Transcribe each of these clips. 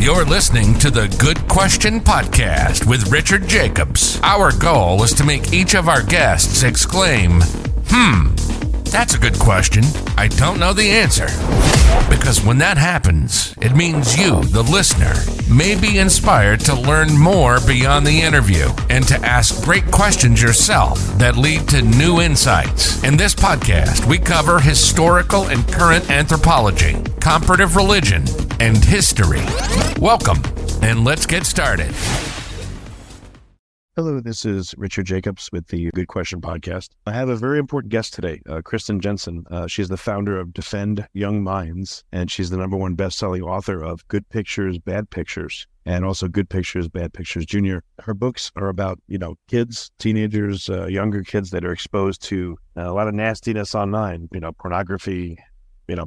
You're listening to the Good Question Podcast with Richard Jacobs. Our goal is to make each of our guests exclaim, that's a good question. I don't know the answer. Because when that happens, it means you, the listener, may be inspired to learn more beyond the interview and to ask great questions yourself that lead to new insights. In this podcast, we cover historical and current anthropology, comparative religion, and history. Welcome, and let's get started. Hello, this is Richard Jacobs with the Good Question Podcast. I have a very important guest today, Kristen Jenson. She's the founder of Defend Young Minds, and she's the #1 best-selling author of Good Pictures, Bad Pictures, and also Good Pictures, Bad Pictures Junior. Her books are about, kids, teenagers, younger kids that are exposed to a lot of nastiness online, pornography,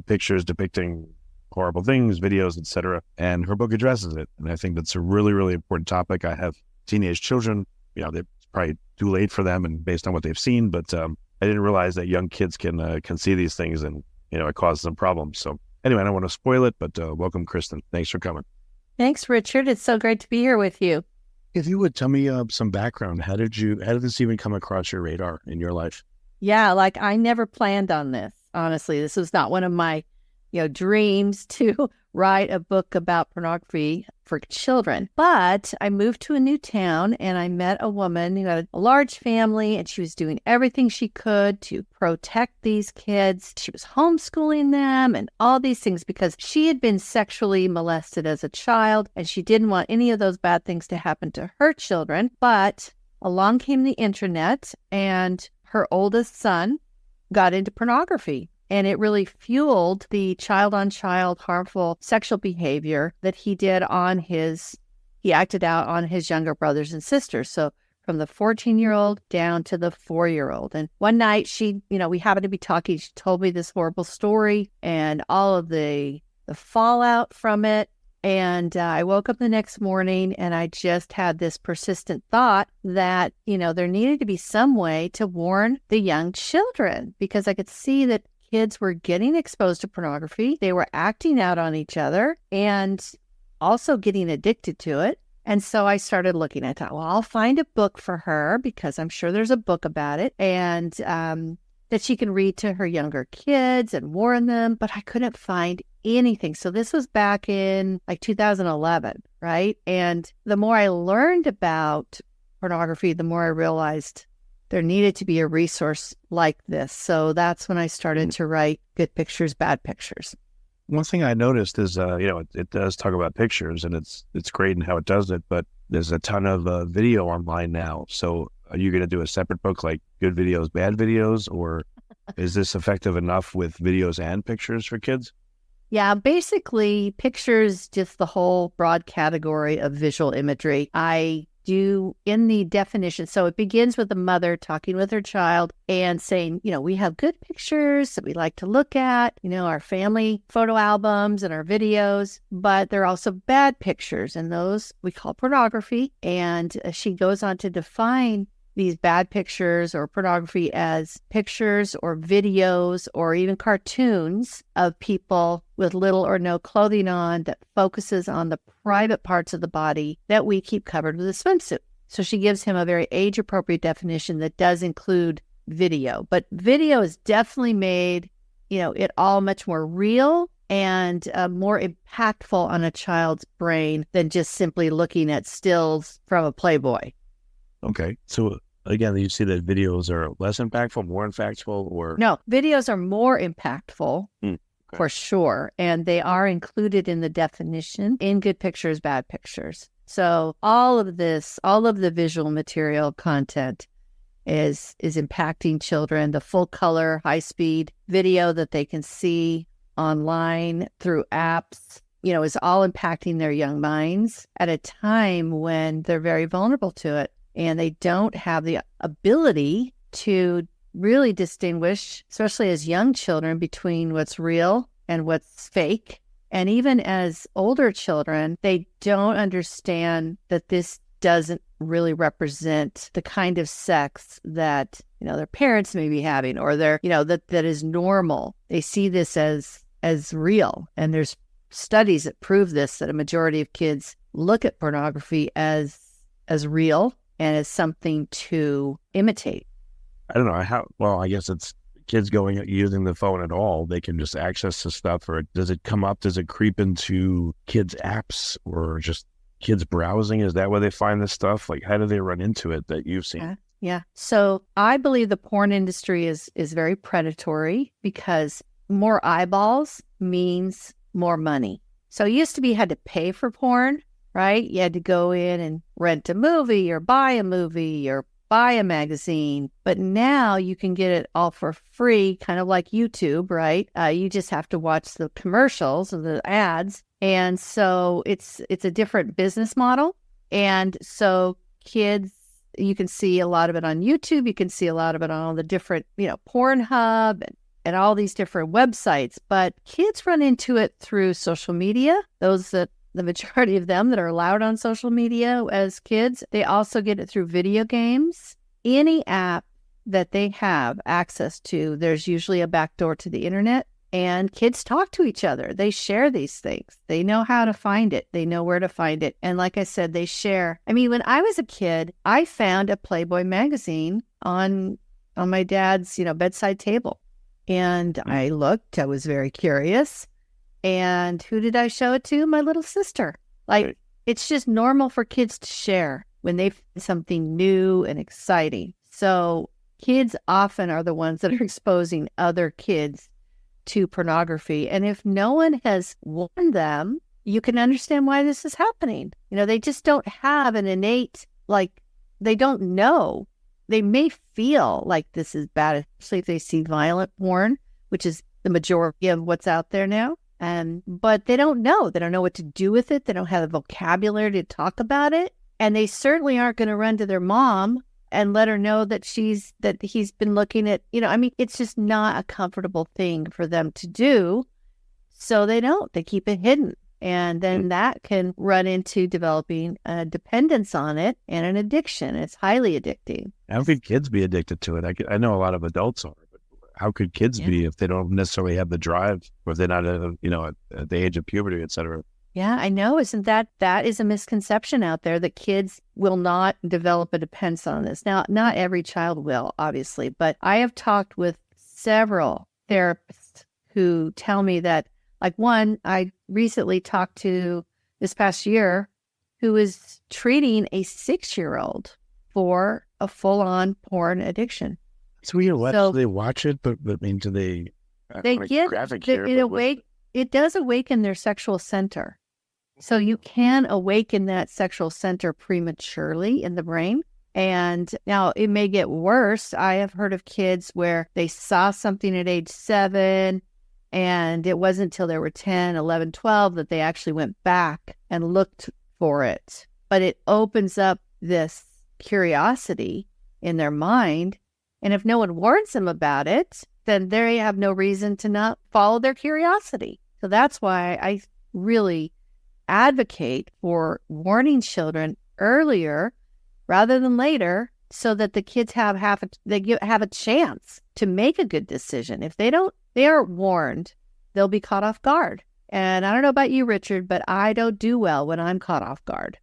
pictures depicting horrible things, videos, etc. And her book addresses it. And I think that's a really, really important topic. I have teenage children. They're probably too late for them and based on what they've seen, but I didn't realize that young kids can see these things and, it causes them problems. So anyway, I don't want to spoil it, but welcome, Kristen. Thanks for coming. Thanks, Richard. It's so great to be here with you. If you would tell me some background, how did this even come across your radar in your life? Yeah, I never planned on this. Honestly, this was not one of my, dreams to write a book about pornography for children. But I moved to a new town and I met a woman who had a large family and she was doing everything she could to protect these kids. She was homeschooling them and all these things because she had been sexually molested as a child and she didn't want any of those bad things to happen to her children. But along came the internet and her oldest son got into pornography. And it really fueled the child-on-child harmful sexual behavior that he acted out on his younger brothers and sisters. So from the 14-year-old down to the 4-year-old. And one night we happened to be talking. She told me this horrible story and all of the fallout from it. And I woke up the next morning and I just had this persistent thought that, there needed to be some way to warn the young children because I could see that kids were getting exposed to pornography. They were acting out on each other and also getting addicted to it. And so I started looking. I thought, well, I'll find a book for her because I'm sure there's a book about it and that she can read to her younger kids and warn them. But I couldn't find anything. So this was back in 2011, right? And the more I learned about pornography, the more I realized there needed to be a resource like this. So that's when I started to write Good Pictures, Bad Pictures. One thing I noticed is, it does talk about pictures and it's great in how it does it, but there's a ton of video online now. So are you going to do a separate book like Good Videos, Bad Videos, or is this effective enough with videos and pictures for kids? Yeah, basically pictures, just the whole broad category of visual imagery. I do in the definition. So it begins with the mother talking with her child and saying, we have good pictures that we like to look at, our family photo albums and our videos, but there are also bad pictures and those we call pornography. And she goes on to define these bad pictures or pornography as pictures or videos or even cartoons of people with little or no clothing on that focuses on the private parts of the body that we keep covered with a swimsuit. So she gives him a very age-appropriate definition that does include video. But video is definitely made, it all much more real and more impactful on a child's brain than just simply looking at stills from a Playboy. Okay. So again, you see that videos are less impactful, more impactful, or? No, videos are more impactful for sure. And they are included in the definition in Good Pictures, Bad Pictures. So all of the visual material content is impacting children. The full color, high speed video that they can see online through apps, is all impacting their young minds at a time when they're very vulnerable to it. And they don't have the ability to really distinguish, especially as young children, between what's real and what's fake. And even as older children, they don't understand that this doesn't really represent the kind of sex that, their parents may be having or that is normal. They see this as real. And there's studies that prove this, that a majority of kids look at pornography as real and as something to imitate. I don't know well, I guess it's kids using the phone at all. They can just access the stuff, or does it come up? Does it creep into kids' apps or just kids browsing? Is that where they find this stuff? Like, how do they run into it that you've seen? Yeah. So I believe the porn industry is very predatory because more eyeballs means more money. So it used to be you had to pay for porn, right? You had to go in and rent a movie or buy a movie or buy a magazine. But now you can get it all for free, kind of like YouTube, right? You just have to watch the commercials or the ads. And so it's a different business model. And so kids, you can see a lot of it on YouTube. You can see a lot of it on all the different, Pornhub and all these different websites. But kids run into it through social media. The majority of them that are allowed on social media as kids, they also get it through video games. Any app that they have access to, there's usually a backdoor to the internet. And kids talk to each other. They share these things. They know how to find it. They know where to find it. And like I said, they share. I mean, when I was a kid, I found a Playboy magazine on my dad's, bedside table. And I looked. I was very curious. And who did I show it to? My little sister. Like, it's just normal for kids to share when they find something new and exciting. So kids often are the ones that are exposing other kids to pornography. And if no one has warned them, you can understand why this is happening. They just don't have an innate, they don't know. They may feel like this is bad, especially if they see violent porn, which is the majority of what's out there now. But they don't know. They don't know what to do with it. They don't have the vocabulary to talk about it. And they certainly aren't going to run to their mom and let her know that he's been looking at, it's just not a comfortable thing for them to do. So they don't. They keep it hidden. And then that can run into developing a dependence on it and an addiction. It's highly addicting. How could kids be addicted to it? I know a lot of adults are. How could kids be if they don't necessarily have the drive, or if they're not, at the age of puberty, et cetera? Yeah, I know. Isn't that is a misconception out there that kids will not develop a dependence on this. Now, not every child will, obviously, but I have talked with several therapists who tell me that, like one I recently talked to this past year who is treating a 6-year-old for a full-on porn addiction. So do they watch it? But I mean, do they get graphic here? It does awaken their sexual center. So you can awaken that sexual center prematurely in the brain. And now it may get worse. I have heard of kids where they saw something at age 7, and it wasn't until they were 10, 11, 12 that they actually went back and looked for it. But it opens up this curiosity in their mind. And if no one warns them about it, then they have no reason to not follow their curiosity. So that's why I really advocate for warning children earlier rather than later, so that the kids have a chance to make a good decision. If they aren't warned, they'll be caught off guard. And I don't know about you, Richard, but I don't do well when I'm caught off guard.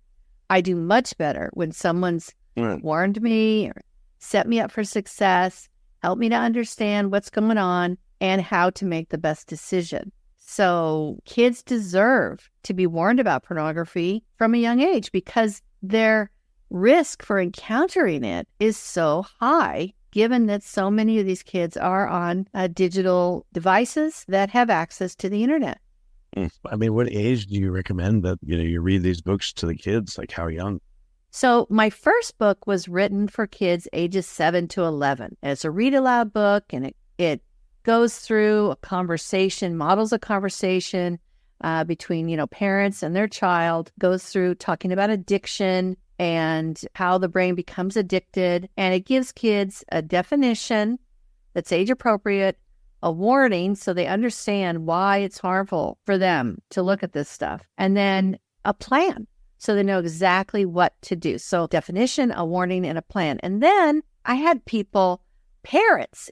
I do much better when someone's warned me or set me up for success, help me to understand what's going on and how to make the best decision. So kids deserve to be warned about pornography from a young age, because their risk for encountering it is so high, given that so many of these kids are on digital devices that have access to the internet. I mean, what age do you recommend that you read these books to the kids? Like, how young? So my first book was written for kids ages 7 to 11. It's a read aloud book, and it goes through a conversation, models a conversation between, parents and their child, goes through talking about addiction and how the brain becomes addicted. And it gives kids a definition that's age appropriate, a warning so they understand why it's harmful for them to look at this stuff, and then a plan, so they know exactly what to do. So definition, a warning, and a plan. And then I had parents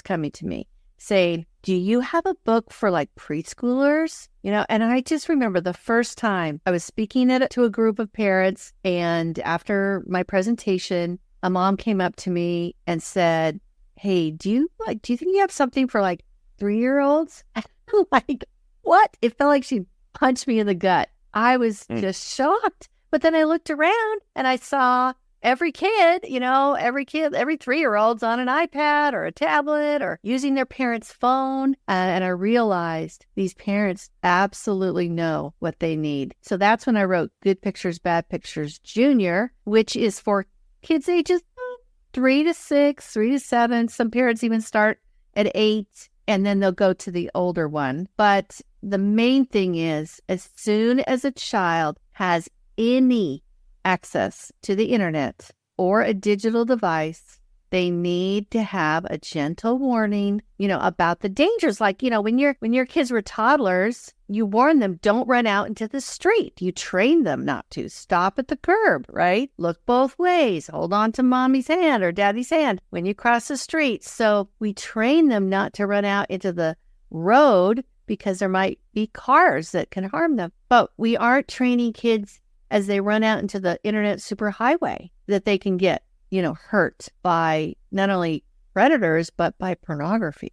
coming to me saying, do you have a book for like preschoolers? And I just remember the first time I was speaking to a group of parents, and after my presentation, a mom came up to me and said, hey, do you think you have something for like 3-year-olds? Like, what? It felt like she punched me in the gut. I was just shocked. But then I looked around and I saw every 3-year-old's on an iPad or a tablet or using their parents' phone. And I realized these parents absolutely know what they need. So that's when I wrote Good Pictures, Bad Pictures Junior, which is for kids ages 3 to 6, 3 to 7. Some parents even start at 8, and then they'll go to the older one. But the main thing is, as soon as a child has any access to the internet or a digital device, they need to have a gentle warning, about the dangers. Like, when your kids were toddlers, you warn them, don't run out into the street. You train them not to. Stop at the curb, right? Look both ways. Hold on to mommy's hand or daddy's hand when you cross the street. So we train them not to run out into the road because there might be cars that can harm them. But we aren't training kids as they run out into the internet superhighway that they can get, hurt by not only predators, but by pornography.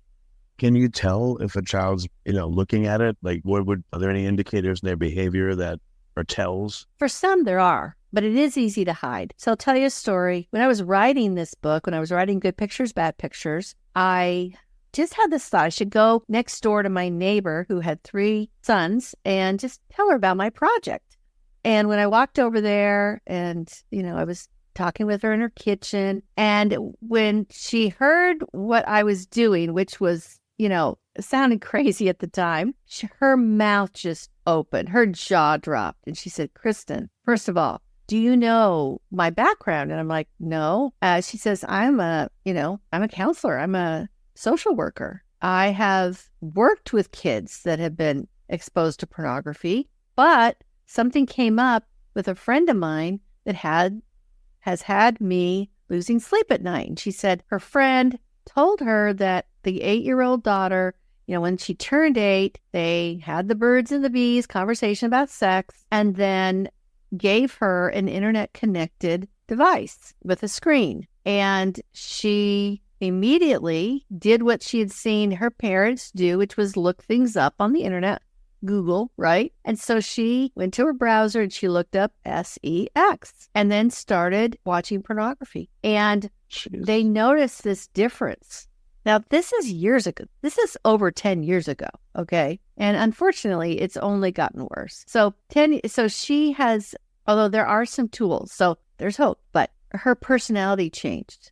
Can you tell if a child's, looking at it? Like, are there any indicators in their behavior that are tells? For some, there are, but it is easy to hide. So I'll tell you a story. When I was writing this book, when I was writing Good Pictures, Bad Pictures, I just had this thought. I should go next door to my neighbor who had 3 sons and just tell her about my project. And when I walked over there and, I was talking with her in her kitchen, and when she heard what I was doing, which was, sounded crazy at the time, her mouth just opened, her jaw dropped, and she said, Kristen, first of all, do you know my background? And I'm like, no. She says, I'm a counselor. I'm a social worker. I have worked with kids that have been exposed to pornography, but something came up with a friend of mine that has had me losing sleep at night. And she said her friend told her that the 8-year-old daughter, when she turned 8, they had the birds and the bees conversation about sex, and then gave her an internet-connected device with a screen. And she immediately did what she had seen her parents do, which was look things up on the internet, Google, right? And so she went to her browser and she looked up sex and then started watching pornography. And they noticed this difference. Now, this is years ago. This is over 10 years ago, okay? And unfortunately, it's only gotten worse. So she has, although there are some tools, so there's hope, but her personality changed.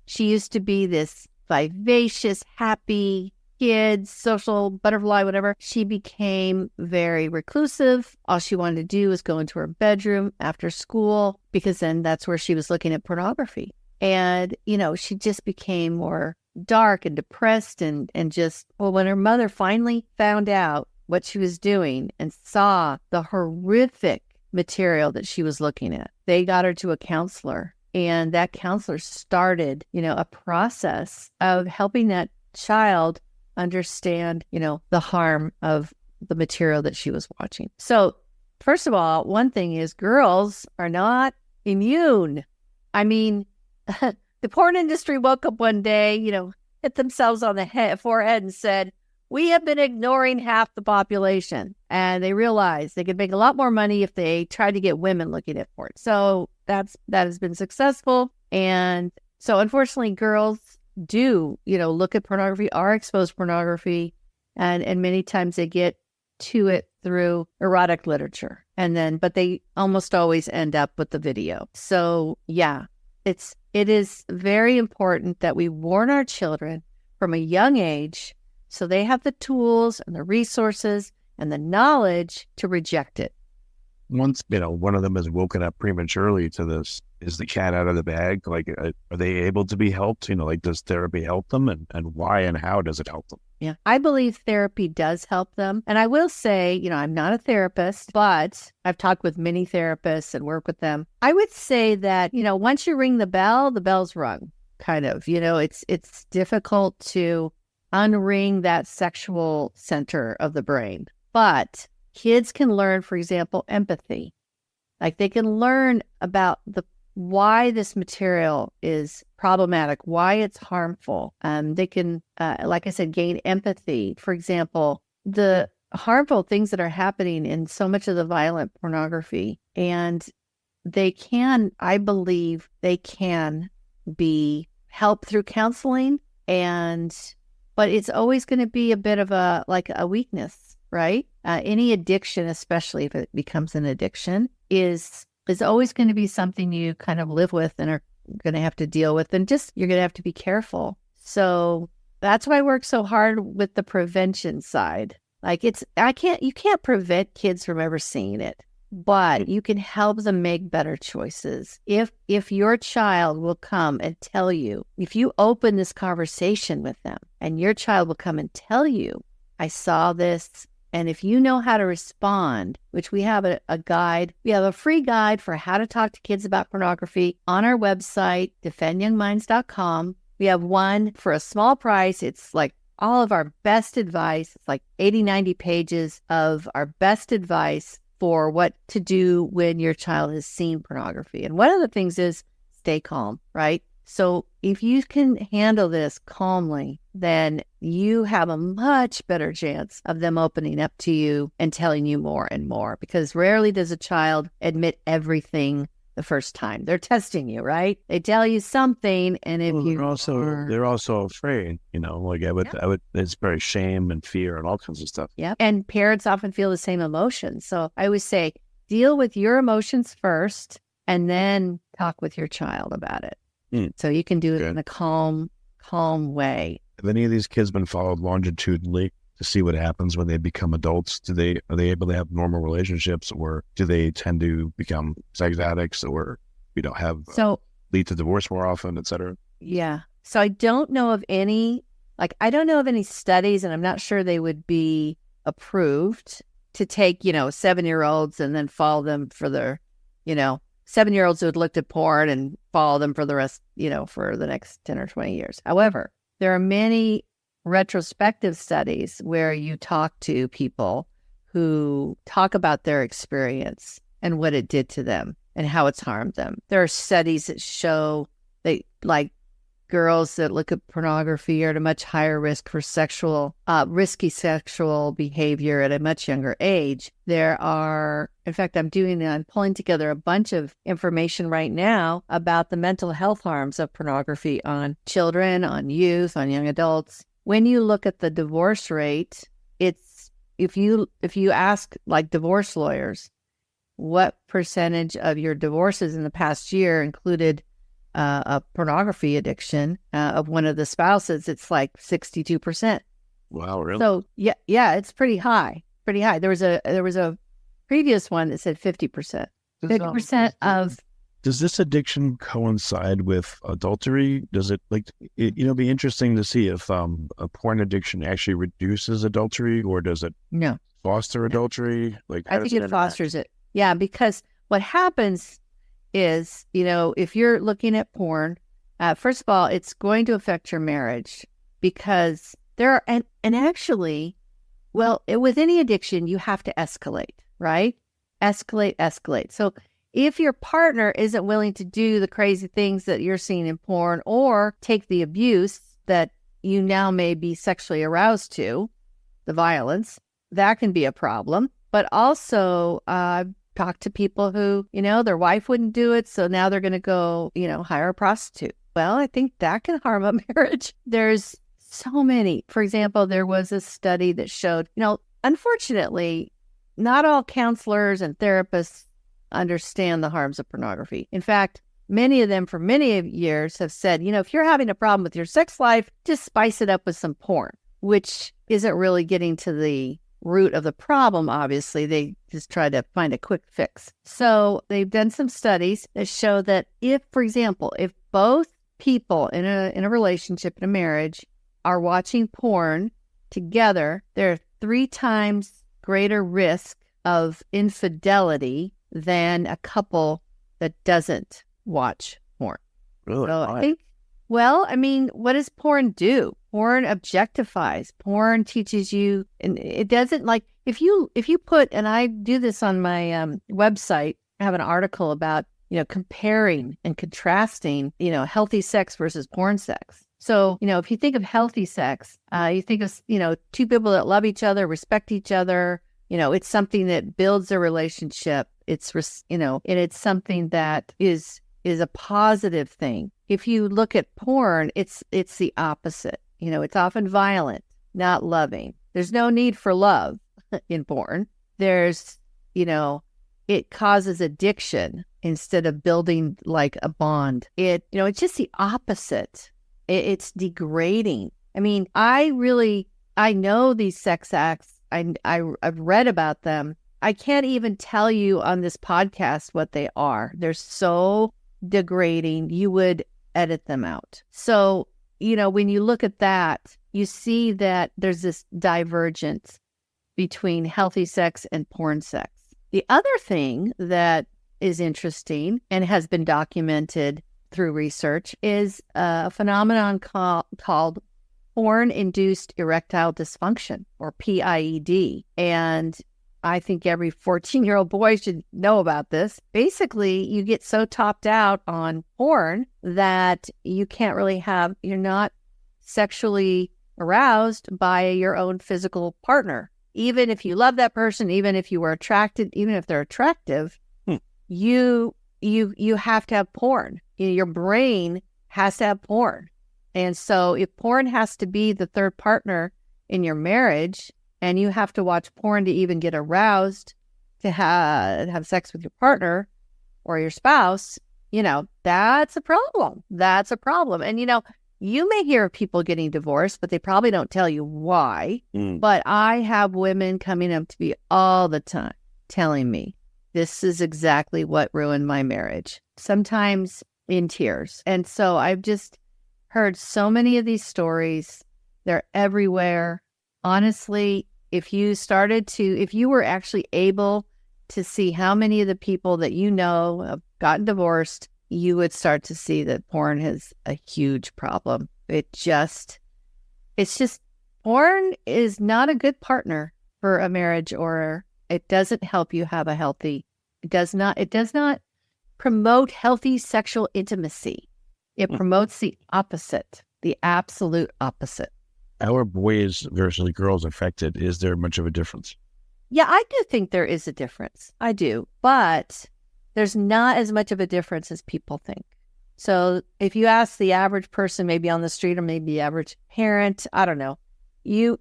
She used to be this vivacious, happy kid, social butterfly, whatever. She became very reclusive. All she wanted to do was go into her bedroom after school, because then that's where she was looking at pornography. And, she just became more dark and depressed and just, when her mother finally found out what she was doing and saw the horrific material that she was looking at, they got her to a counselor. And that counselor started, a process of helping that child understand, the harm of the material that she was watching. So first of all, one thing is girls are not immune. I mean, the porn industry woke up one day, hit themselves on the forehead and said, we have been ignoring half the population. And they realized they could make a lot more money if they tried to get women looking at porn. So that has been successful. And so unfortunately, girls do, look at pornography, are exposed to pornography, and many times they get to it through erotic literature. But they almost always end up with the video. So yeah, it is very important that we warn our children from a young age so they have the tools and the resources and the knowledge to reject it. Once, one of them is woken up prematurely to this, is the cat out of the bag? Like, are they able to be helped? Does therapy help them, and why and how does it help them? Yeah, I believe therapy does help them. And I will say, I'm not a therapist, but I've talked with many therapists and work with them. I would say that, once you ring the bell's rung, kind of. It's difficult to unring that sexual center of the brain. But kids can learn, for example, empathy. Like they can learn about why this material is problematic, why it's harmful. They can, like I said, gain empathy. For example, the harmful things that are happening in so much of the violent pornography, and I believe they can be helped through counseling, but it's always going to be a bit of a weakness, right? Any addiction, especially if it becomes an addiction, is always going to be something you kind of live with and are going to have to deal with, and you're going to have to be careful. So that's why I work so hard with the prevention side. Like you can't prevent kids from ever seeing it, but you can help them make better choices. If your child will come and tell you, if you open this conversation with them and your child will come and tell you, I saw this. And if you know how to respond, which we have a guide, we have a free guide for how to talk to kids about pornography on our website, defendyoungminds.com. We have one for a small price. It's like all of our best advice. It's like 80, 90 pages of our best advice for what to do when your child has seen pornography. And one of the things is stay calm, right? So if you can handle this calmly, then you have a much better chance of them opening up to you and telling you more and more, because rarely does a child admit everything the first time. They're testing you, right? They tell you something, and if they're also afraid, like I would, it's very shame and fear and all kinds of stuff. Yeah. And parents often feel the same emotions. So I always say, deal with your emotions first and then talk with your child about it. So you can do it in a calm way. Have any of these kids been followed longitudinally to see what happens when they become adults? Are they able to have normal relationships, or do they tend to become sex addicts, or lead to divorce more often, et cetera? Yeah. So I don't know of any studies, and I'm not sure they would be approved to take, 7-year-olds and then follow them for their, 7-year-olds who had looked at porn and follow them for the rest, for the next 10 or 20 years. However, there are many retrospective studies where you talk to people who talk about their experience and what it did to them and how it's harmed them. There are studies that show that, like, girls that look at pornography are at a much higher risk for risky sexual behavior at a much younger age. In fact, I'm pulling together a bunch of information right now about the mental health harms of pornography on children, on youth, on young adults. When you look at the divorce rate, it's, if you ask like divorce lawyers, what percentage of your divorces in the past year included a pornography addiction of one of the spouses, it's like 62%. Wow, really? So yeah, it's pretty high. There was a previous one that said 50%. 50% of. Does this addiction coincide with adultery? Does it be interesting to see if a porn addiction actually reduces adultery, or does it foster adultery? I think it fosters it. Yeah, because what happens is, if you're looking at porn, first of all, it's going to affect your marriage, because with any addiction, you have to escalate, right? Escalate. So if your partner isn't willing to do the crazy things that you're seeing in porn, or take the abuse that you now may be sexually aroused to, the violence, that can be a problem. But also, talk to people who, their wife wouldn't do it, so now they're going to go, hire a prostitute. Well, I think that can harm a marriage. There's so many. For example, there was a study that showed, unfortunately, not all counselors and therapists understand the harms of pornography. In fact, many of them for many years have said, if you're having a problem with your sex life, just spice it up with some porn, which isn't really getting to the root of the problem. Obviously, they just try to find a quick fix. So they've done some studies that show that if, for example, if both people in a relationship, in a marriage, are watching porn together, they're 3 times greater risk of infidelity than a couple that doesn't watch porn. Really? So I think, Well, I mean, what does porn do? Porn objectifies. Porn teaches you, and it doesn't like if you put, and I do this on my website. I have an article about comparing and contrasting healthy sex versus porn sex. So if you think of healthy sex, you think of two people that love each other, respect each other. It's something that builds a relationship. It's and it's something that is a positive thing. If you look at porn, it's the opposite. It's often violent, not loving. There's no need for love in porn. There's, it causes addiction instead of building like a bond. It's just the opposite. It's degrading. I mean, I know these sex acts. I've read about them. I can't even tell you on this podcast what they are. They're so degrading. You would edit them out. So, when you look at that, you see that there's this divergence between healthy sex and porn sex. The other thing that is interesting and has been documented through research is a phenomenon called porn-induced erectile dysfunction, or PIED. And I think every 14-year-old boy should know about this. Basically, you get so topped out on porn that you're not sexually aroused by your own physical partner. Even if you love that person, even if you were attracted, even if they're attractive, you have to have porn. Your brain has to have porn. And so if porn has to be the third partner in your marriage, and you have to watch porn to even get aroused to have sex with your partner or your spouse, that's a problem. That's a problem. And, you may hear of people getting divorced, but they probably don't tell you why. But I have women coming up to me all the time telling me, this is exactly what ruined my marriage, sometimes in tears. And so I've just heard so many of these stories. They're everywhere. Honestly, if you were actually able to see how many of the people that have gotten divorced, you would start to see that porn has a huge problem. It's just porn is not a good partner for a marriage, or it doesn't help you have it does not promote healthy sexual intimacy. It promotes the opposite, the absolute opposite. How are boys versus girls affected? Is there much of a difference? Yeah, I do think there is a difference. I do. But there's not as much of a difference as people think. So if you ask the average person, maybe on the street, or maybe the average parent, I don't know, there's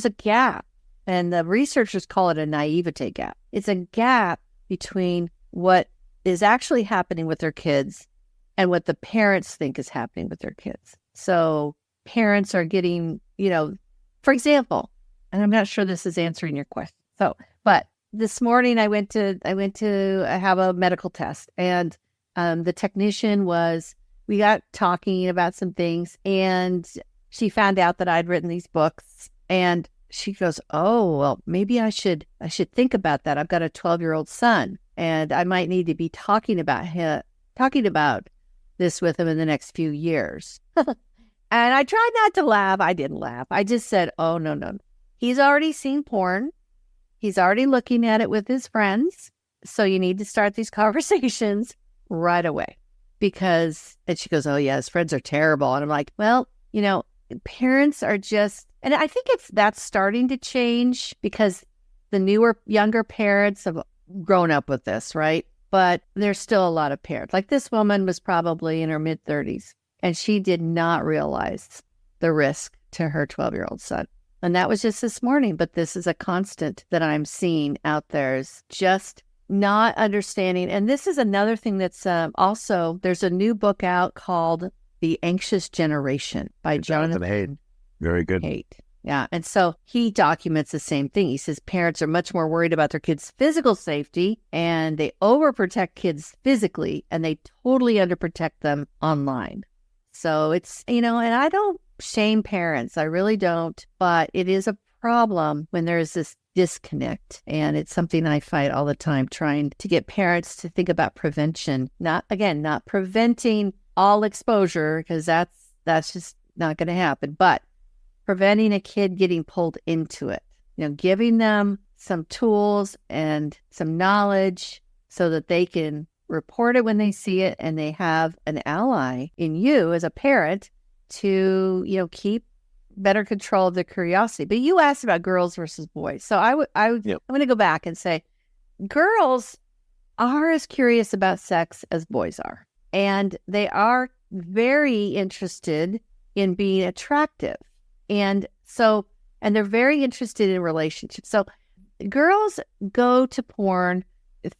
a gap. And the researchers call it a naivete gap. It's a gap between what is actually happening with their kids and what the parents think is happening with their kids. So parents are getting, for example, and I'm not sure this is answering your question. But this morning I went to have a medical test, and the technician we got talking about some things, and she found out that I'd written these books, and she goes, "Oh, well, maybe I should think about that. I've got a 12-year-old son, and I might need to be talking about this with him in the next few years." And I tried not to laugh. I didn't laugh. I just said, "Oh, no. He's already seen porn. He's already looking at it with his friends. So you need to start these conversations right away." And she goes, "Oh yeah, his friends are terrible." And I'm like, well, parents are just, and I think that's starting to change because the younger parents have grown up with this, right? But there's still a lot of parents. Like this woman was probably in her mid-30s, and she did not realize the risk to her 12-year-old son. And that was just this morning. But this is a constant that I'm seeing out there, is just not understanding. And this is another thing that's also, there's a new book out called The Anxious Generation by Jonathan Haidt. Very good. Haidt. Yeah. And so he documents the same thing. He says parents are much more worried about their kids' physical safety, and they overprotect kids physically, and they totally underprotect them online. So it's, and I don't shame parents. I really don't. But it is a problem when there's this disconnect. And it's something I fight all the time, trying to get parents to think about prevention. Not preventing all exposure, because that's just not going to happen, but preventing a kid getting pulled into it, giving them some tools and some knowledge so that they can report it when they see it, and they have an ally in you as a parent to, keep better control of their curiosity. But you asked about girls versus boys. So I'm going to go back and say girls are as curious about sex as boys are. And they are very interested in being attractive. And they're very interested in relationships. So girls go to porn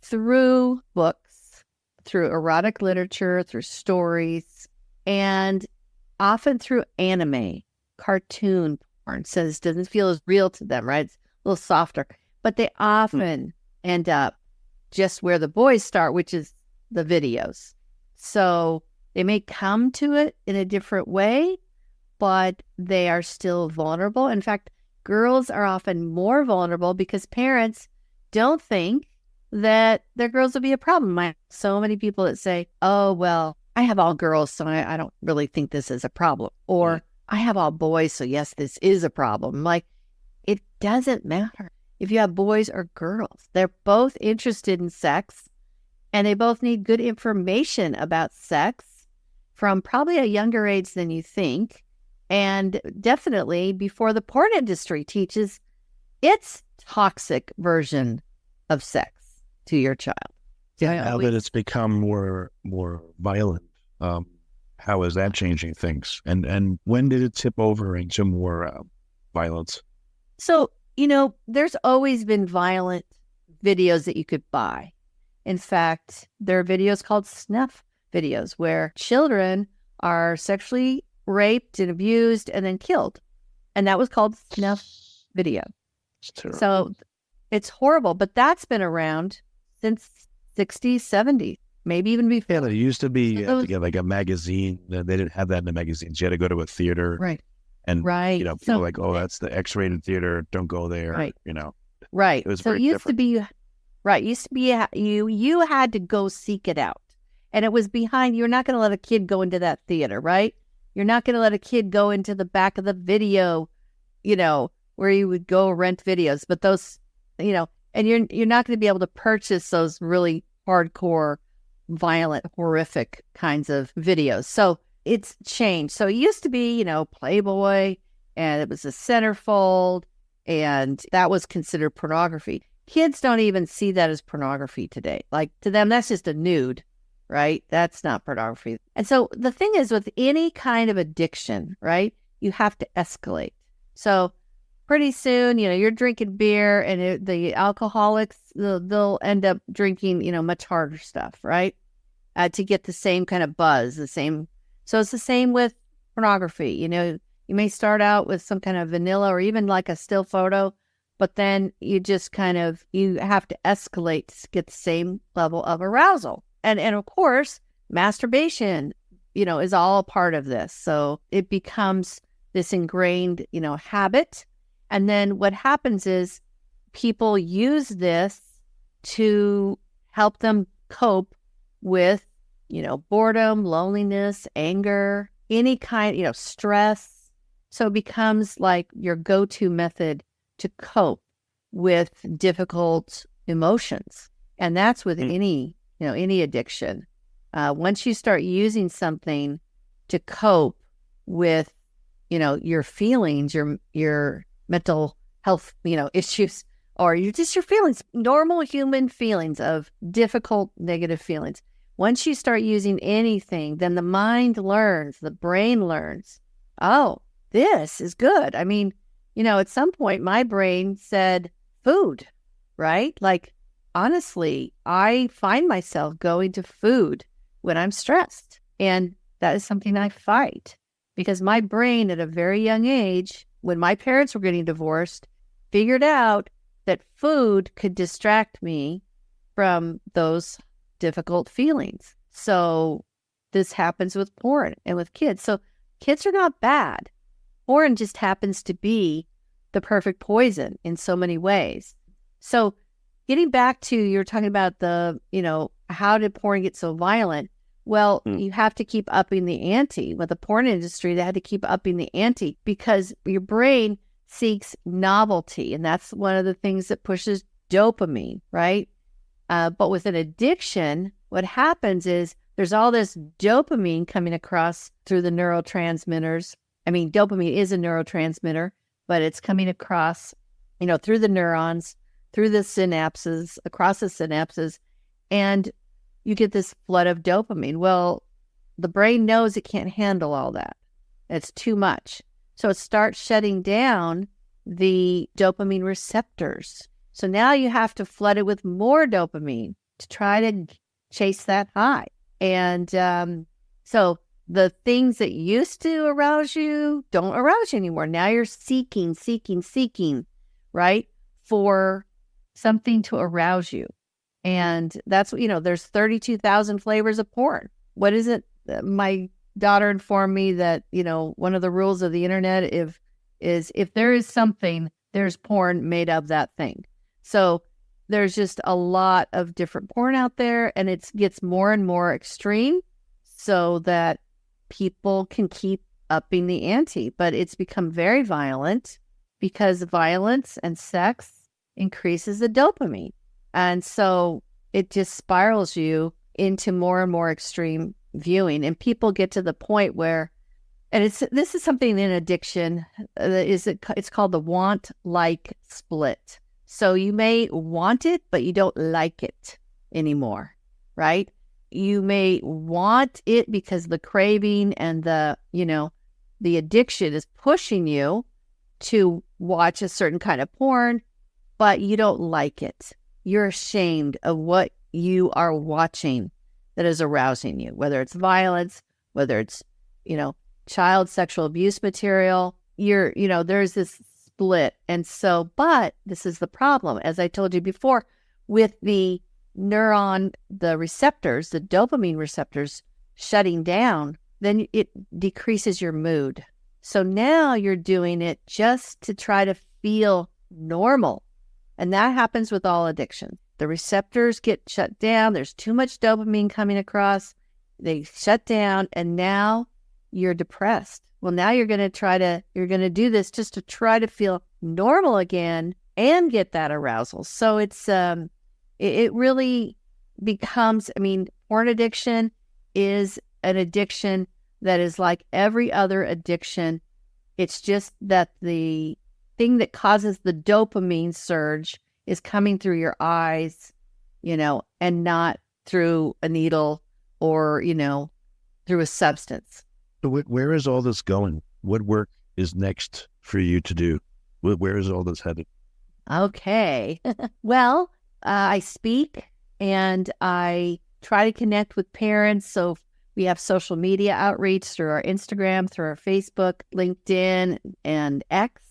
through books, through erotic literature, through stories, and often through anime, cartoon porn. So this doesn't feel as real to them, right? It's a little softer. But they often end up just where the boys start, which is the videos. So they may come to it in a different way, but they are still vulnerable. In fact, girls are often more vulnerable because parents don't think that their girls will be a problem. I have so many people that say, oh, well, I have all girls, so I don't really think this is a problem. Or I have all boys, so yes, this is a problem. Like, it doesn't matter if you have boys or girls. They're both interested in sex, and they both need good information about sex from probably a younger age than you think. And definitely before the porn industry teaches its toxic version of sex to your child. Now that it's become more violent, how is that changing things? And when did it tip over into more violence? So, there's always been violent videos that you could buy. In fact, there are videos called snuff videos where children are sexually raped and abused and then killed. And that was called snuff video. So it's horrible, but that's been around since 60s, 70s, maybe even before. Yeah, there used to be, you had to get like a magazine. They didn't have that in the magazines. You had to go to a theater. Right. And, people so, are like, oh, that's the X-rated theater. Don't go there. Right. Right. It was so it used to be, you had to go seek it out. And it was behind, you're not going to let a kid go into that theater, right? You're not going to let a kid go into the back of the video, where you would go rent videos. But those, and you're not going to be able to purchase those really hardcore, violent, horrific kinds of videos. So it's changed. So it used to be, Playboy, and it was a centerfold, and that was considered pornography. Kids don't even see that as pornography today. Like, to them, that's just a nude, right? That's not pornography. And so the thing is, with any kind of addiction, right, you have to escalate. So pretty soon, you're drinking beer, and the alcoholics, they'll end up drinking, much harder stuff, right? To get the same kind of buzz, So it's the same with pornography. You may start out with some kind of vanilla or even like a still photo, but then you just you have to escalate to get the same level of arousal. And of course, masturbation, is all part of this. So it becomes this ingrained, habit. And then what happens is people use this to help them cope with, boredom, loneliness, anger, any kind, stress. So it becomes like your go-to method to cope with difficult emotions. And that's with any addiction. Once you start using something to cope with, your feelings, your mental health, issues, or your feelings, normal human feelings of difficult, negative feelings. Once you start using anything, then the mind learns, the brain learns, oh, this is good. I mean, at some point my brain said food, right? Like, honestly, I find myself going to food when I'm stressed. And that is something I fight because my brain at a very young age, when my parents were getting divorced, figured out that food could distract me from those difficult feelings. So this happens with porn and with kids. So kids are not bad. Porn just happens to be the perfect poison in so many ways. So getting back to, you're talking about the, how did porn get so violent? Well, you have to keep upping the ante. With the porn industry, they had to keep upping the ante because your brain seeks novelty. And that's one of the things that pushes dopamine, right? But with an addiction, what happens is there's all this dopamine coming across through the neurotransmitters. I mean, dopamine is a neurotransmitter, but it's coming across, through the neurons, through the synapses, across the synapses, and you get this flood of dopamine. Well, the brain knows it can't handle all that. It's too much. So it starts shutting down the dopamine receptors. So now you have to flood it with more dopamine to try to chase that high. And so the things that used to arouse you don't arouse you anymore. Now you're seeking, right, for something to arouse you. And that's, there's 32,000 flavors of porn. What is it? My daughter informed me that, one of the rules of the internet is if there is something, there's porn made of that thing. So there's just a lot of different porn out there, and it gets more and more extreme so that people can keep upping the ante. But it's become very violent because violence and sex increases the dopamine. And so it just spirals you into more and more extreme viewing. And people get to the point where, and this is something in addiction, it's called the want-like split. So you may want it, but you don't like it anymore, right? You may want it because the craving and the addiction is pushing you to watch a certain kind of porn, but you don't like it. You're ashamed of what you are watching that is arousing you, whether it's violence, whether it's, child sexual abuse material. There's this split. And so, but this is the problem. As I told you before, with the receptors, the dopamine receptors shutting down, then it decreases your mood. So now you're doing it just to try to feel normal. And that happens with all addiction. The receptors get shut down. There's too much dopamine coming across. They shut down, and now you're depressed. Well, now you're going to do this just to try to feel normal again and get that arousal. So it's, it really becomes, porn addiction is an addiction that is like every other addiction. It's just that the thing that causes the dopamine surge is coming through your eyes, and not through a needle or, through a substance. So where is all this going? What work is next for you to do? Where is all this headed? Okay. Well, I speak and I try to connect with parents. So we have social media outreach through our Instagram, through our Facebook, LinkedIn, and X.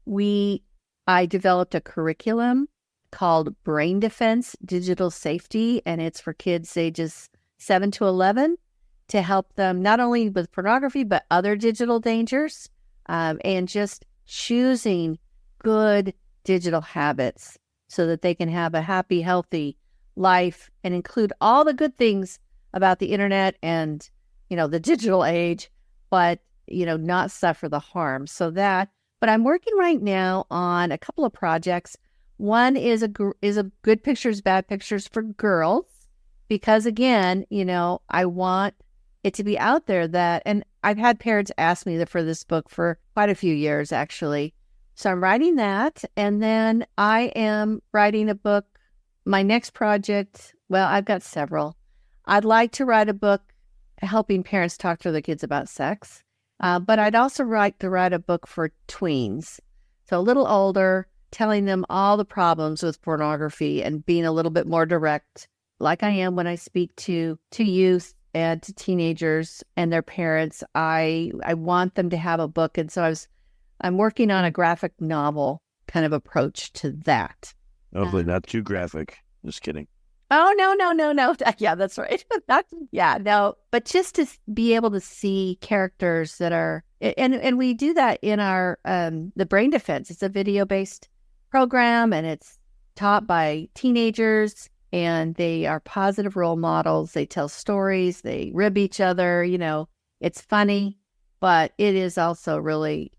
I developed a curriculum called Brain Defense Digital Safety, and it's for kids ages 7 to 11 to help them not only with pornography, but other digital dangers, and just choosing good digital habits so that they can have a happy, healthy life and include all the good things about the internet and, the digital age, but, not suffer the harm. But I'm working right now on a couple of projects. One is a good pictures, bad pictures for girls, because again, I want it to be out there and I've had parents ask me for this book for quite a few years, actually. So I'm writing that. And then I am writing a book. My next project, well, I've got several. I'd like to write a book helping parents talk to their kids about sex. But I'd also like to write a book for tweens. So a little older, telling them all the problems with pornography and being a little bit more direct, like I am when I speak to youth and to teenagers and their parents. I want them to have a book. And so I'm working on a graphic novel kind of approach to that. Hopefully not too graphic. Just kidding. Oh, no. Yeah, that's right. No. But just to be able to see characters that are, and we do that in our, the Brain Defense. It's a video-based program, and it's taught by teenagers. and they are positive role models. They tell stories, they rib each other, it's funny, but it is also really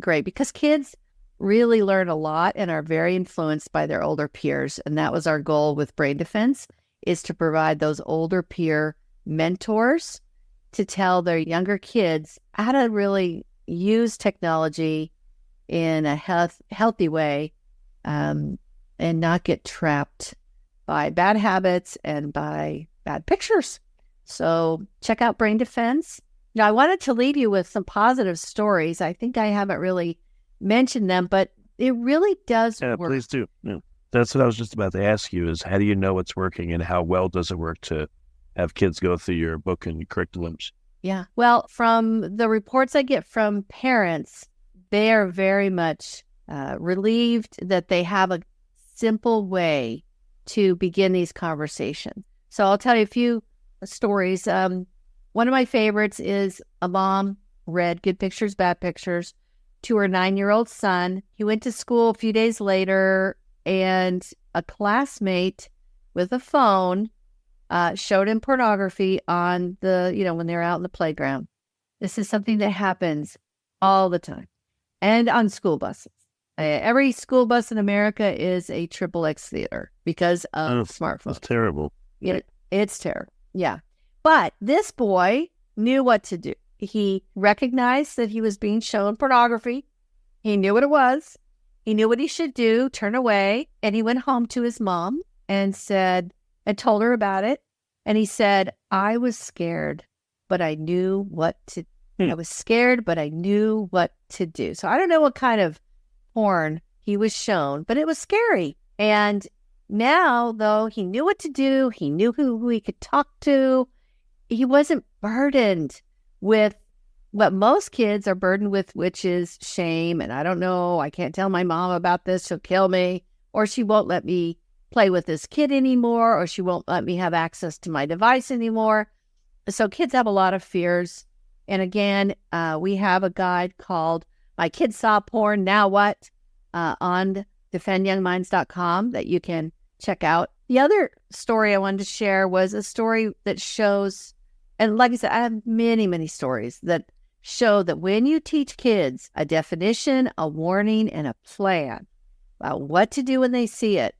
great because kids really learn a lot and are very influenced by their older peers. And that was our goal with Brain Defense, is to provide those older peer mentors to tell their younger kids how to really use technology in a healthy way, and not get trapped by bad habits and by bad pictures. So check out Brain Defense. I wanted to leave you with some positive stories. I think I haven't really mentioned them, but it really does work. Please do. Yeah. That's what I was just about to ask you, is how do you know it's working and how well does it work to have kids go through your book and curriculums? Yeah. Well, from the reports I get from parents, they are very much relieved that they have a simple way to begin these conversations. So I'll tell you a few stories. One of my favorites is a mom read Good Pictures, Bad Pictures to her 9-year-old son. He went to school a few days later, and a classmate with a phone showed him pornography on when they're out in the playground. This is something that happens all the time, and on school buses. Every school bus in America is a XXX theater because of smartphones. It's terrible. It's terrible. Yeah. But this boy knew what to do. He recognized that he was being shown pornography. He knew what it was. He knew what he should do, turn away. And he went home to his mom and told her about it. And he said, I was scared, but I knew what to do. I was scared, but I knew what to do. So I don't know what kind of porn he was shown, but it was scary. And now, though, he knew what to do. He knew who he could talk to. He wasn't burdened with what most kids are burdened with, which is shame. And I don't know, I can't tell my mom about this. She'll kill me, or she won't let me play with this kid anymore, or she won't let me have access to my device anymore. So kids have a lot of fears. And again, we have a guide called My Kid Saw Porn, Now What? On defendyoungminds.com that you can check out. The other story I wanted to share was a story that shows, and like I said, I have many, many stories that show that when you teach kids a definition, a warning, and a plan about what to do when they see it,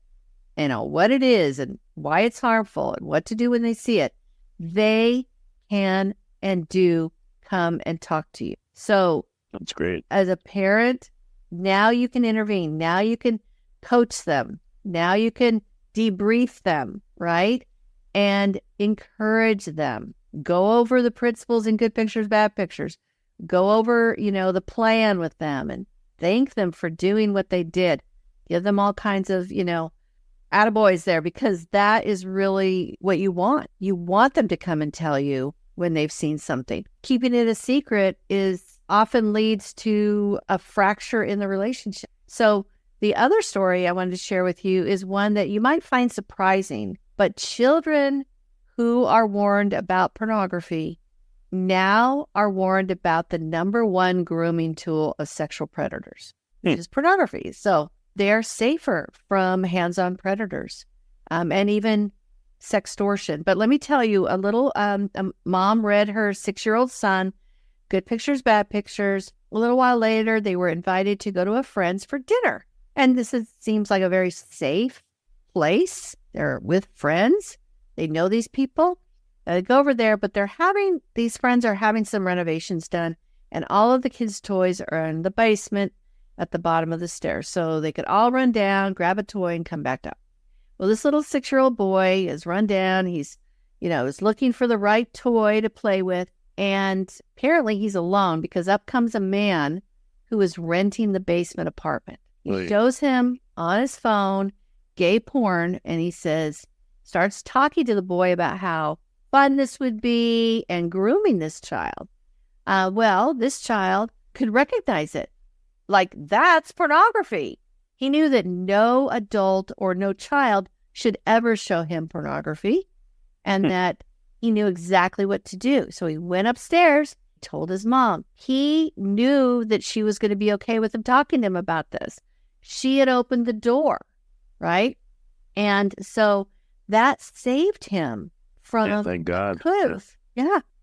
and what it is and why it's harmful and what to do when they see it, they can and do come and talk to you. So that's great. As a parent, now you can intervene. Now you can coach them. Now you can debrief them, right? And encourage them. Go over the principles in Good Pictures, Bad Pictures. Go over, the plan with them and thank them for doing what they did. Give them all kinds of, attaboys there, because that is really what you want. You want them to come and tell you when they've seen something. Keeping it a secret often leads to a fracture in the relationship. So the other story I wanted to share with you is one that you might find surprising, but children who are warned about pornography now are warned about the number one grooming tool of sexual predators, which is pornography. So they're safer from hands-on predators, and even sextortion. But let me tell you, a mom read her 6-year-old son Good Pictures, Bad Pictures. A little while later, they were invited to go to a friend's for dinner. And seems like a very safe place. They're with friends. They know these people. They go over there, but these friends are having some renovations done, and all of the kids' toys are in the basement at the bottom of the stairs. So they could all run down, grab a toy, and come back up. Well, this little 6-year-old boy is run down. He's, is looking for the right toy to play with. And apparently he's alone, because up comes a man who is renting the basement apartment. He shows him on his phone gay porn, and he starts talking to the boy about how fun this would be and grooming this child. Well, this child could recognize it. Like, that's pornography. He knew that no adult or no child should ever show him pornography, and that he knew exactly what to do. So he went upstairs, told his mom. He knew that she was going to be okay with him talking to him about this. She had opened the door, right? And so that saved him from Thank God.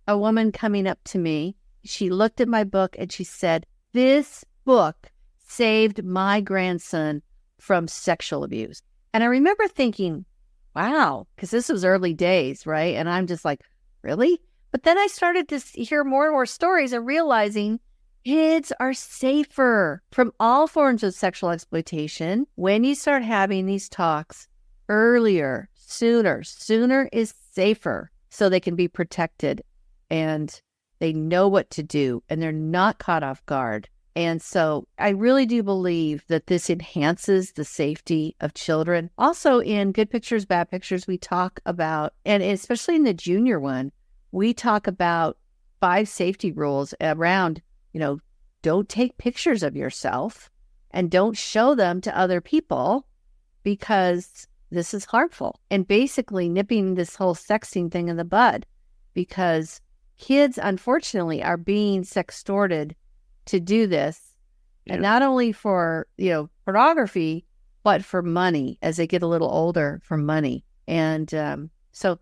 a woman coming up to me. She looked at my book and she said, "This book saved my grandson from sexual abuse." And I remember thinking, wow, because this was early days, right? And I'm just like, really? But then I started to hear more and more stories and realizing kids are safer from all forms of sexual exploitation when you start having these talks earlier, sooner. Sooner is safer, so they can be protected and they know what to do and they're not caught off guard. And so I really do believe that this enhances the safety of children. Also in Good Pictures, Bad Pictures, we talk about, and especially in the junior one, we talk about 5 safety rules around, don't take pictures of yourself and don't show them to other people because this is harmful. And basically nipping this whole sexting thing in the bud, because kids, unfortunately, are being sextorted to do this, and not only for, pornography, but for money as they get a little older, for money. And so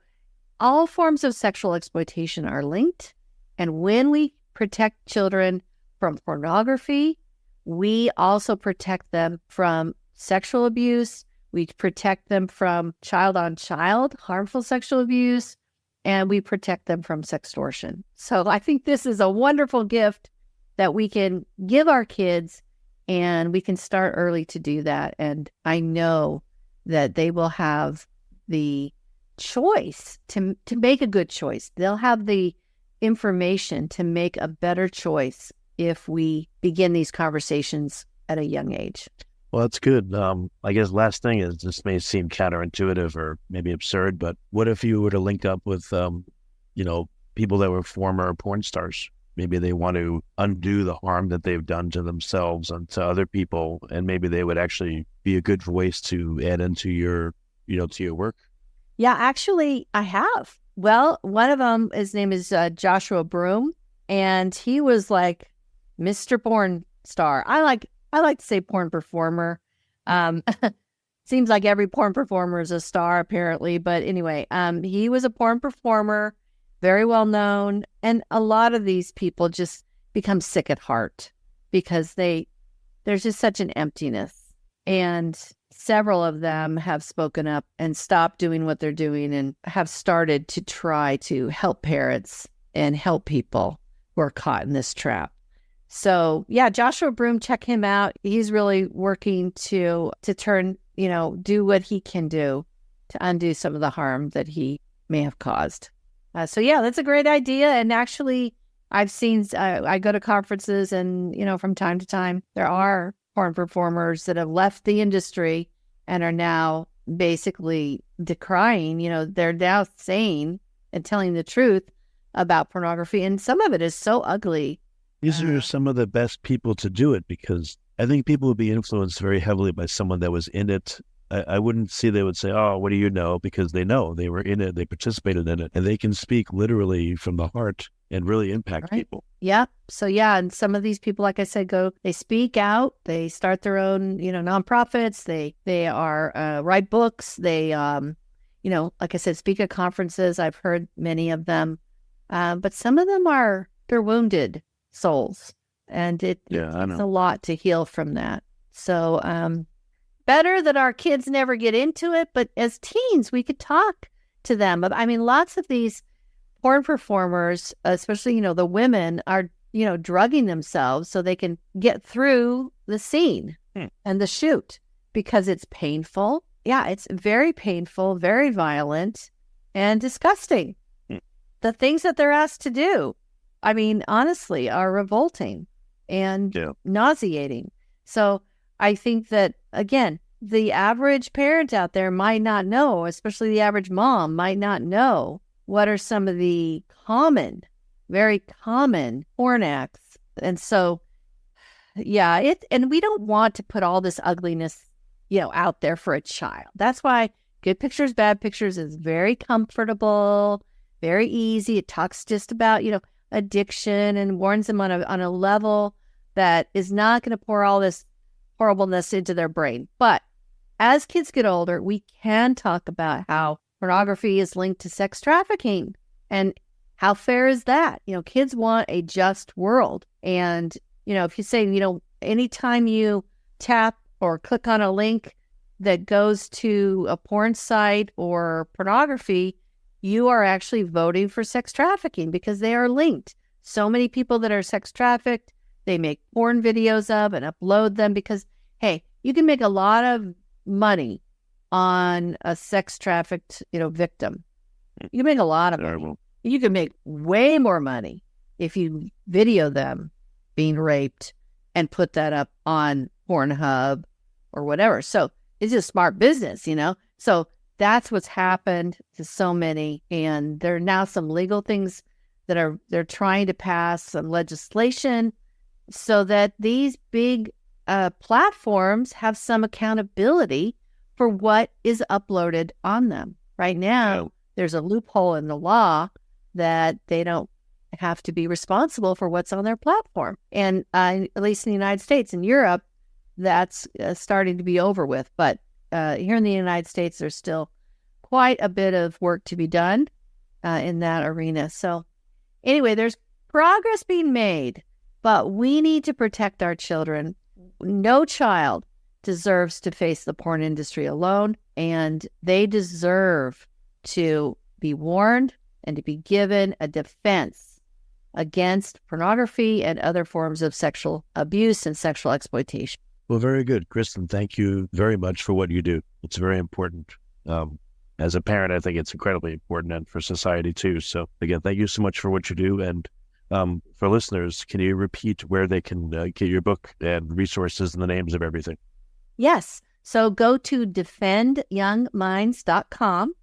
all forms of sexual exploitation are linked. And when we protect children from pornography, we also protect them from sexual abuse. We protect them from child-on-child harmful sexual abuse, and we protect them from sextortion. So I think this is a wonderful gift that we can give our kids, and we can start early to do that. And I know that they will have the choice to make a good choice. They'll have the information to make a better choice if we begin these conversations at a young age. Well, that's good. I guess last thing is, this may seem counterintuitive or maybe absurd, but what if you were to link up with, people that were former porn stars? Maybe they want to undo the harm that they've done to themselves and to other people, and maybe they would actually be a good voice to add into your, to your work. Yeah, actually, I have. Well, one of them, his name is Joshua Broom, and he was like Mr. Porn Star. I like to say porn performer. Seems like every porn performer is a star, apparently. But anyway, he was a porn performer, very well known. And a lot of these people just become sick at heart because there's just such an emptiness. And several of them have spoken up and stopped doing what they're doing and have started to try to help parents and help people who are caught in this trap. So yeah, Joshua Broom, check him out. He's really working to turn, do what he can do to undo some of the harm that he may have caused. So yeah, that's a great idea. And actually, I've seen, I go to conferences and, from time to time, there are porn performers that have left the industry and are now basically decrying, they're now saying and telling the truth about pornography. And some of it is so ugly. These are some of the best people to do it, because I think people would be influenced very heavily by someone that was in it. I wouldn't see they would say, "Oh, what do you know?" Because they know they were in it, they participated in it, and they can speak literally from the heart and really impact people. Yeah. So yeah, and some of these people, like I said, they speak out, they start their own, nonprofits, they are write books, they like I said, speak at conferences. I've heard many of them, but some of them they're wounded souls, and it's a lot to heal from that. So better that our kids never get into it, but as teens we could talk to them. I mean, lots of these porn performers, especially the women, are drugging themselves so they can get through the scene and the shoot, because it's painful. Yeah, it's very painful, very violent, and disgusting. The things that they're asked to do, I mean, honestly, are revolting and nauseating. So I think that, again, the average parent out there might not know, especially the average mom might not know, what are some of the very common porn acts. And so, yeah, and we don't want to put all this ugliness, out there for a child. That's why Good Pictures, Bad Pictures is very comfortable, very easy. It talks just about, addiction, and warns them on a level that is not going to pour all this horribleness into their brain. But as kids get older, we can talk about how pornography is linked to sex trafficking. And how fair is that? Kids want a just world. And, if you say, anytime you tap or click on a link that goes to a porn site or pornography, you are actually voting for sex trafficking because they are linked. So many people that are sex trafficked, they make porn videos of and upload them because, hey, you can make a lot of money on a sex trafficked, victim. You can make a lot of money. You can make way more money if you video them being raped and put that up on Pornhub or whatever. So it's just smart business, So that's what's happened to so many. And there are now some legal things that they're trying to pass, some legislation so that these big platforms have some accountability for what is uploaded on them. Right now, there's a loophole in the law that they don't have to be responsible for what's on their platform. And at least in the United States, in Europe, that's starting to be over with. But here in the United States, there's still quite a bit of work to be done in that arena. So anyway, there's progress being made, but we need to protect our children. No child deserves to face the porn industry alone, and they deserve to be warned and to be given a defense against pornography and other forms of sexual abuse and sexual exploitation. Well, very good. Kristen, thank you very much for what you do. It's very important. As a parent, I think it's incredibly important, and for society too. So again, thank you so much for what you do. And for listeners, can you repeat where they can get your book and resources and the names of everything? Yes. So go to defendyoungminds.com.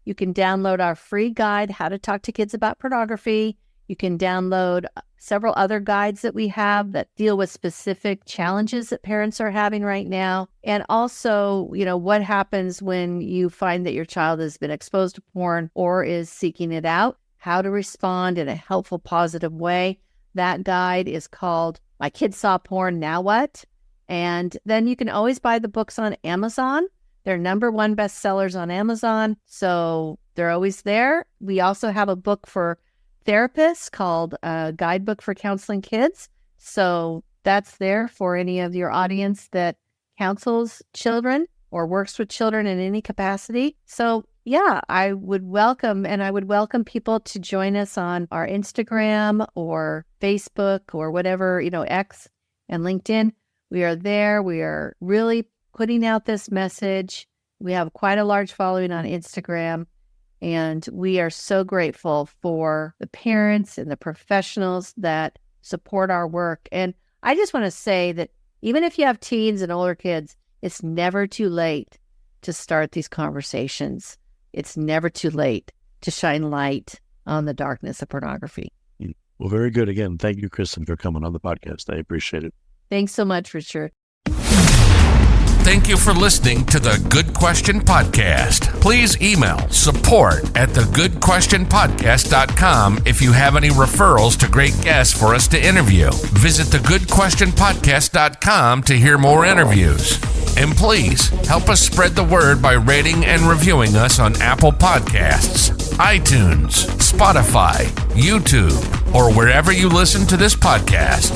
You can download our free guide, How to Talk to Kids About Pornography. You can download several other guides that we have that deal with specific challenges that parents are having right now. And also, what happens when you find that your child has been exposed to porn or is seeking it out, how to respond in a helpful, positive way. That guide is called My Kids Saw Porn, Now What? And then you can always buy the books on Amazon. They're #1 bestsellers on Amazon, so they're always there. We also have a book for therapists called Guidebook for Counseling Kids. So that's there for any of your audience that counsels children or works with children in any capacity. So yeah, I would welcome people to join us on our Instagram or Facebook or whatever, X and LinkedIn. We are there. We are really putting out this message. We have quite a large following on Instagram, and we are so grateful for the parents and the professionals that support our work. And I just want to say that even if you have teens and older kids, it's never too late to start these conversations. It's never too late to shine light on the darkness of pornography. Well, very good. Again, thank you, Kristen, for coming on the podcast. I appreciate it. Thanks so much, Richard. Thank you for listening to the Good Question Podcast. Please email support@thegoodquestionpodcast.com if you have any referrals to great guests for us to interview. Visit thegoodquestionpodcast.com to hear more interviews. And please help us spread the word by rating and reviewing us on Apple Podcasts, iTunes, Spotify, YouTube, or wherever you listen to this podcast.